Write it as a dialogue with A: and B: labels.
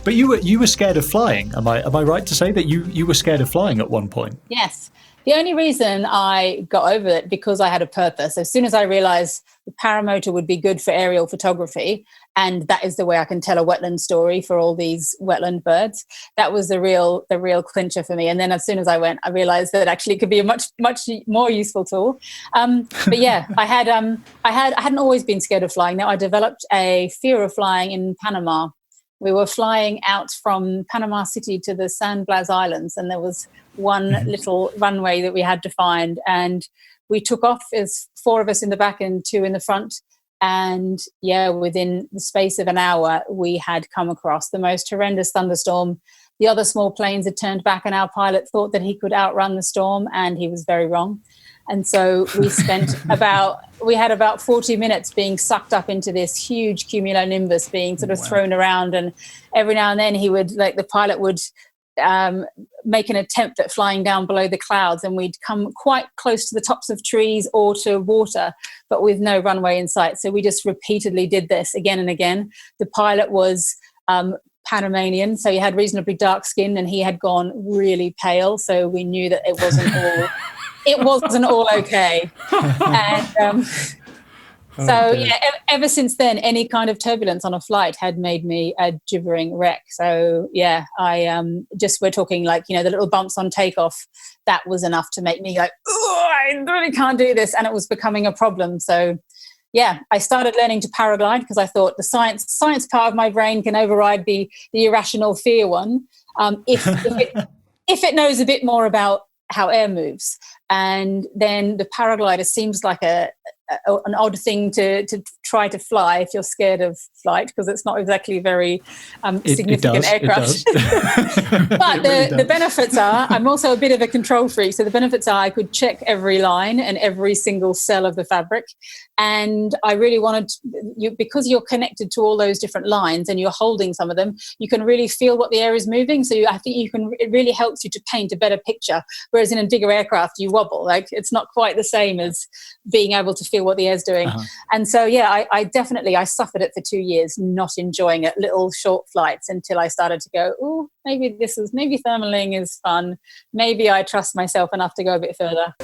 A: But you were scared of flying. Am I right to say that you were scared of flying at one point?
B: Yes. The only reason I got over it because I had a purpose. As soon as I realized the paramotor would be good for aerial photography, and that is the way I can tell a wetland story for all these wetland birds, that was the real clincher for me. And then as soon as I went, I realized that actually it could be a much more useful tool. But yeah, I hadn't always been scared of flying. Now I developed a fear of flying in Panama. We were flying out from Panama City to the San Blas Islands, and there was one little runway that we had to find. And we took off as 4 of us in the back and 2 in the front. And yeah, within the space of an hour, we had come across the most horrendous thunderstorm. The other small planes had turned back, and our pilot thought that he could outrun the storm, and he was very wrong. And so we spent we had about 40 minutes being sucked up into this huge cumulonimbus being sort of thrown around. And every now and then the pilot would make an attempt at flying down below the clouds, and we'd come quite close to the tops of trees or to water, but with no runway in sight. So we just repeatedly did this again and again. The pilot was Panamanian, so he had reasonably dark skin, and he had gone really pale. So we knew that it wasn't all okay. And ever since then, any kind of turbulence on a flight had made me a gibbering wreck. So yeah, we're talking like, the little bumps on takeoff, that was enough to make me like, oh, I really can't do this. And it was becoming a problem. So yeah, I started learning to paraglide because I thought the science part of my brain can override the irrational fear one. If it knows a bit more about how air moves. And then the paraglider seems like an odd thing to try to fly if you're scared of flight, because it's not exactly very significant aircraft. But the benefits are, I'm also a bit of a control freak, so the benefits are I could check every line and every single cell of the fabric. And I really wanted because you're connected to all those different lines and you're holding some of them, you can really feel what the air is moving. So I think it really helps you to paint a better picture. Whereas in a bigger aircraft, you wobble. Like it's not quite the same as being able to feel what the air's doing. And so, yeah, I suffered it for 2 years, not enjoying it, little short flights, until I started to go, oh, maybe thermaling is fun. Maybe I trust myself enough to go a bit further.